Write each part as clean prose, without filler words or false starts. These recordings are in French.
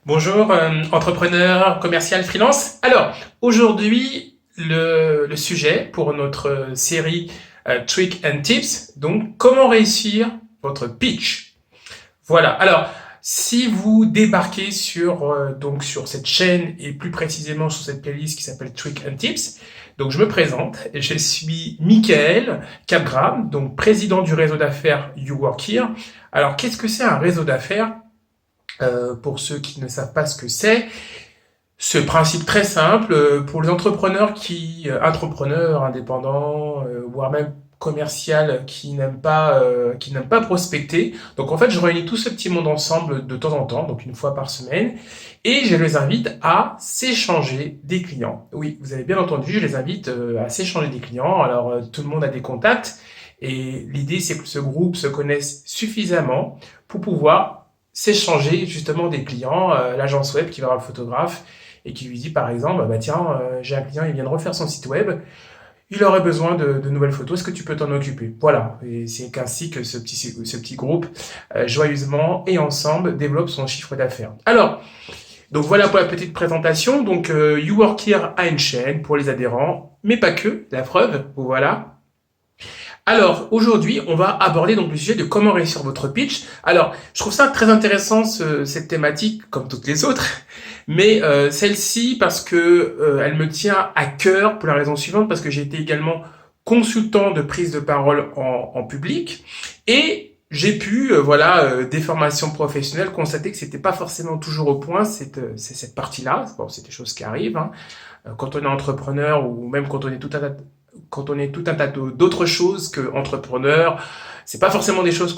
Bonjour, entrepreneur, commercial, freelance. Alors, aujourd'hui, le sujet pour notre série Trick and Tips, donc comment réussir votre pitch. Voilà. Alors, si vous débarquez sur cette chaîne et plus précisément sur cette playlist qui s'appelle Trick and Tips, donc je me présente, je suis Michael Capgram, donc président du réseau d'affaires You Work Here. Alors, qu'est-ce que c'est un réseau d'affaires? Pour ceux qui ne savent pas ce que c'est, ce principe très simple pour les entrepreneurs indépendants, voire même commercial qui n'aiment pas prospecter. Donc en fait, je réunis tout ce petit monde ensemble de temps en temps, donc une fois par semaine, et je les invite à s'échanger des clients. Oui, vous avez bien entendu, je les invite à s'échanger des clients. Alors tout le monde a des contacts, et l'idée c'est que ce groupe se connaisse suffisamment pour pouvoir s'échanger justement des clients, l'agence web qui va voir le photographe et qui lui dit par exemple, bah tiens, j'ai un client, il vient de refaire son site web, il aurait besoin de nouvelles photos, est-ce que tu peux t'en occuper? Voilà, et c'est ainsi que ce petit groupe, joyeusement et ensemble, développe son chiffre d'affaires. Alors, donc voilà pour la petite présentation. Donc You Work Here a une chaîne pour les adhérents, mais pas que, la preuve, voilà. Alors, aujourd'hui, on va aborder donc le sujet de comment réussir votre pitch. Alors, je trouve ça très intéressant, cette thématique, comme toutes les autres, mais celle-ci, parce que elle me tient à cœur pour la raison suivante, parce que j'ai été également consultant de prise de parole en public, et j'ai pu, des formations professionnelles, constater que c'était pas forcément toujours au point, cette partie-là. Bon, c'est des choses qui arrivent, hein. Quand on est entrepreneur, ou même quand on est tout un tas d'autres choses que entrepreneur, c'est pas forcément des choses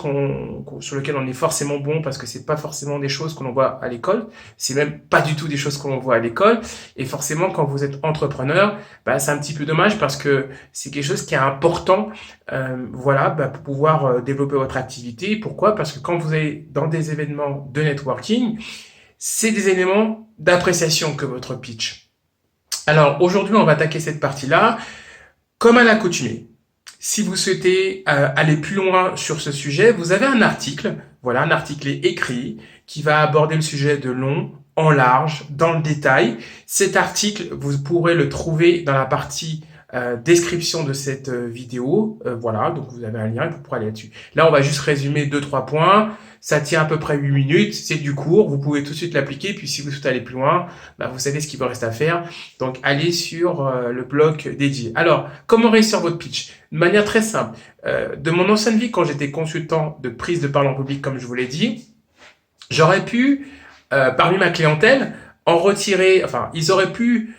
sur lesquelles on est forcément bon parce que c'est pas forcément des choses qu'on voit à l'école. C'est même pas du tout des choses qu'on voit à l'école. Et forcément, quand vous êtes entrepreneur, bah, c'est un petit peu dommage parce que c'est quelque chose qui est important, pour pouvoir développer votre activité. Pourquoi? Parce que quand vous allez dans des événements de networking, c'est des éléments d'appréciation que votre pitch. Alors aujourd'hui, on va attaquer cette partie-là. Comme à l'accoutumée, si vous souhaitez aller plus loin sur ce sujet, vous avez un article, voilà, un article écrit qui va aborder le sujet de long, en large, dans le détail. Cet article, vous pourrez le trouver dans la partie description de cette vidéo. Voilà, donc vous avez un lien et vous pourrez aller là-dessus. Là, on va juste résumer deux, trois points. Ça tient à peu près 8 minutes, c'est du court, vous pouvez tout de suite l'appliquer, puis si vous souhaitez aller plus loin, bah, vous savez ce qu'il vous reste à faire. Donc allez sur le bloc dédié. Alors, comment réussir votre pitch? De manière très simple. De mon ancienne vie, quand j'étais consultant de prise de parole en public, comme je vous l'ai dit, j'aurais pu, parmi ma clientèle, en retirer, enfin, ils auraient pu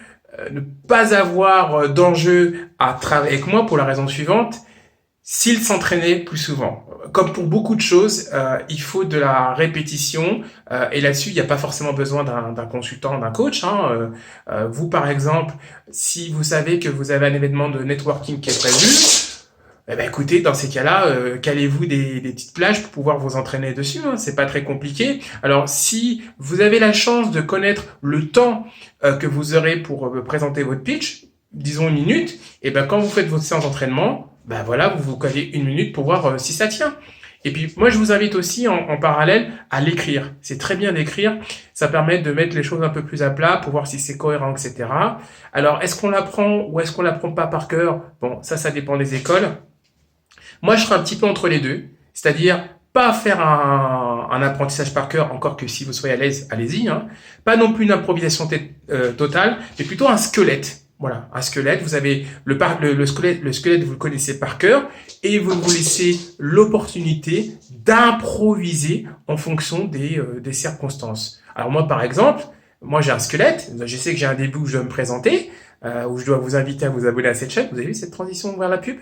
ne pas avoir d'enjeu à travailler avec moi pour la raison suivante, s'ils s'entraînaient plus souvent. Comme pour beaucoup de choses, il faut de la répétition, et là-dessus, il n'y a pas forcément besoin d'un consultant, d'un coach, hein. Vous, par exemple, si vous savez que vous avez un événement de networking qui est prévu, eh ben écoutez, dans ces cas-là, calez-vous des petites plages pour pouvoir vous entraîner dessus, hein. C'est pas très compliqué. Alors, si vous avez la chance de connaître le temps que vous aurez pour présenter votre pitch, disons 1 minute, et ben quand vous faites votre séance d'entraînement, ben voilà, vous vous calez 1 minute pour voir si ça tient. Et puis moi je vous invite aussi en parallèle à l'écrire. C'est très bien d'écrire, ça permet de mettre les choses un peu plus à plat pour voir si c'est cohérent, etc. Alors est-ce qu'on l'apprend ou est-ce qu'on l'apprend pas par cœur? Bon, ça dépend des écoles. Moi je serais un petit peu entre les deux, c'est-à-dire pas faire un apprentissage par cœur, encore que si vous soyez à l'aise, allez-y, hein. Pas non plus une improvisation totale, mais plutôt un squelette. Voilà, un squelette, vous avez le squelette, vous le connaissez par cœur, et vous vous laissez l'opportunité d'improviser en fonction des circonstances. Alors moi, par exemple, moi j'ai un squelette, je sais que j'ai un début où je dois me présenter, où je dois vous inviter à vous abonner à cette chaîne. Vous avez vu cette transition vers la pub?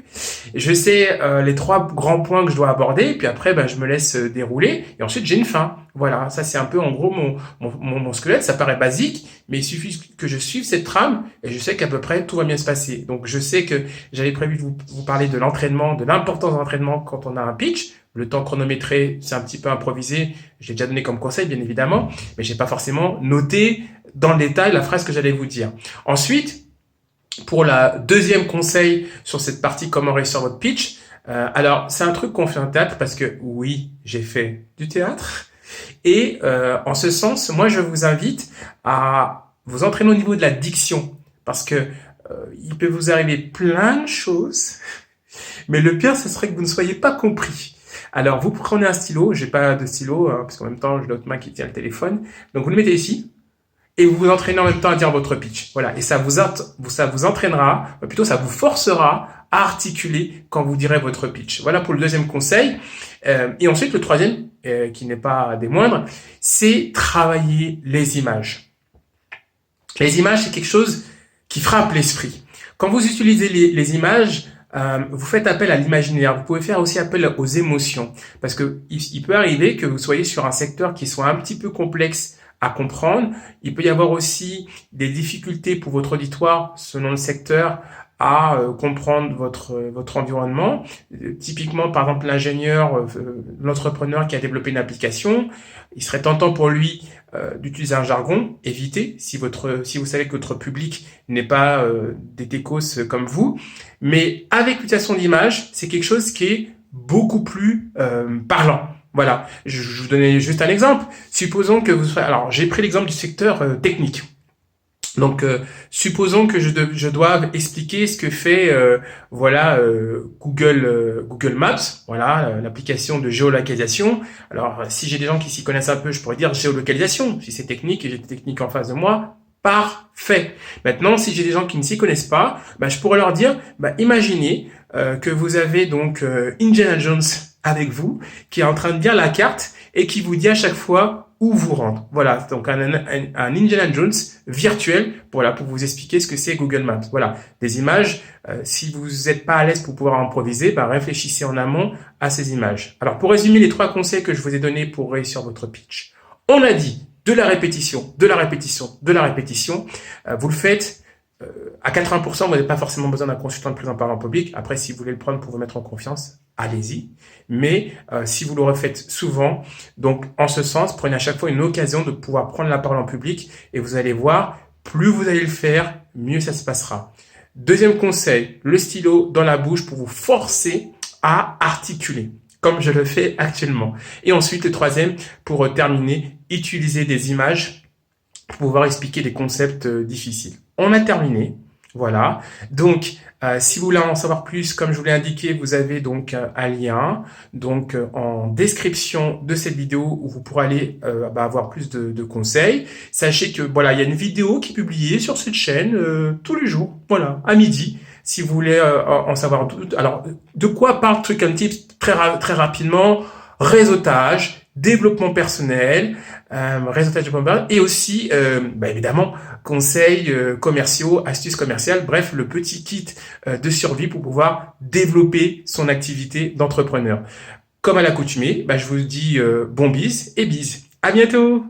Je sais les 3 grands points que je dois aborder, puis après je me laisse dérouler, et ensuite j'ai une fin. Voilà, ça c'est un peu en gros mon squelette. Ça paraît basique, mais il suffit que je suive cette trame, et je sais qu'à peu près tout va bien se passer. Donc je sais que j'avais prévu de vous parler de l'entraînement, de l'importance de l'entraînement quand on a un pitch. Le temps chronométré, c'est un petit peu improvisé. Je l'ai déjà donné comme conseil, bien évidemment, mais j'ai pas forcément noté dans le détail la phrase que j'allais vous dire. Ensuite, pour la deuxième conseil sur cette partie comment réussir votre pitch, alors c'est un truc qu'on fait en théâtre parce que oui, j'ai fait du théâtre. Et en ce sens, moi, je vous invite à vous entraîner au niveau de la diction, parce que il peut vous arriver plein de choses, mais le pire, ce serait que vous ne soyez pas compris. Alors, vous prenez un stylo, j'ai pas de stylo, hein, parce qu'en même temps, j'ai l'autre main qui tient le téléphone, donc vous le mettez ici, et vous vous entraînez en même temps à dire votre pitch. Voilà, et ça vous entraînera, plutôt ça vous forcera à articuler quand vous direz votre pitch. Voilà pour le deuxième conseil. Et ensuite, le troisième, qui n'est pas des moindres, c'est travailler les images. Les images, c'est quelque chose qui frappe l'esprit. Quand vous utilisez les images, vous faites appel à l'imaginaire. Vous pouvez faire aussi appel aux émotions. Parce que il peut arriver que vous soyez sur un secteur qui soit un petit peu complexe à comprendre. Il peut y avoir aussi des difficultés pour votre auditoire, selon le secteur, à comprendre votre environnement. Typiquement, par exemple, l'ingénieur, l'entrepreneur qui a développé une application, il serait tentant pour lui d'utiliser un jargon. Évitez si vous savez que votre public n'est pas des techos comme vous. Mais avec l'utilisation d'images, c'est quelque chose qui est beaucoup plus parlant. Voilà, je vous donnais juste un exemple. Supposons que alors j'ai pris l'exemple du secteur technique. Donc, supposons que je doive expliquer ce que fait, Google Maps, voilà, l'application de géolocalisation. Alors, si j'ai des gens qui s'y connaissent un peu, je pourrais dire géolocalisation. Si c'est technique et j'ai des techniques en face de moi, parfait. Maintenant, si j'ai des gens qui ne s'y connaissent pas, je pourrais leur dire, imaginez que vous avez donc Indiana Jones avec vous, qui est en train de lire la carte et qui vous dit à chaque fois où vous rendre. Voilà, donc un Indiana Jones virtuel, voilà, pour vous expliquer ce que c'est Google Maps. Voilà, des images. Si vous n'êtes pas à l'aise pour pouvoir improviser, réfléchissez en amont à ces images. Alors, pour résumer les 3 conseils que je vous ai donnés pour réussir votre pitch, on a dit de la répétition, de la répétition, de la répétition. Vous le faites à 80%, vous n'avez pas forcément besoin d'un consultant de prise en parole en public. Après, si vous voulez le prendre pour vous mettre en confiance, allez-y. Mais si vous le refaites souvent, donc en ce sens, prenez à chaque fois une occasion de pouvoir prendre la parole en public et vous allez voir, plus vous allez le faire, mieux ça se passera. Deuxième conseil, le stylo dans la bouche pour vous forcer à articuler, comme je le fais actuellement. Et ensuite, le troisième, pour terminer, utiliser des images pour pouvoir expliquer des concepts difficiles. On a terminé. Voilà. Donc, si vous voulez en savoir plus, comme je vous l'ai indiqué, vous avez donc un lien donc en description de cette vidéo où vous pourrez aller avoir plus de conseils. Sachez que voilà, il y a une vidéo qui est publiée sur cette chaîne tous les jours, voilà, à midi. Si vous voulez en savoir tout. Alors, de quoi parle Trick and Tips très rapidement? Réseautage, développement personnel, réseautage et aussi, évidemment, conseils commerciaux, astuces commerciales, bref, le petit kit de survie pour pouvoir développer son activité d'entrepreneur. Comme à l'accoutumée, je vous dis bon bis et bise. À bientôt!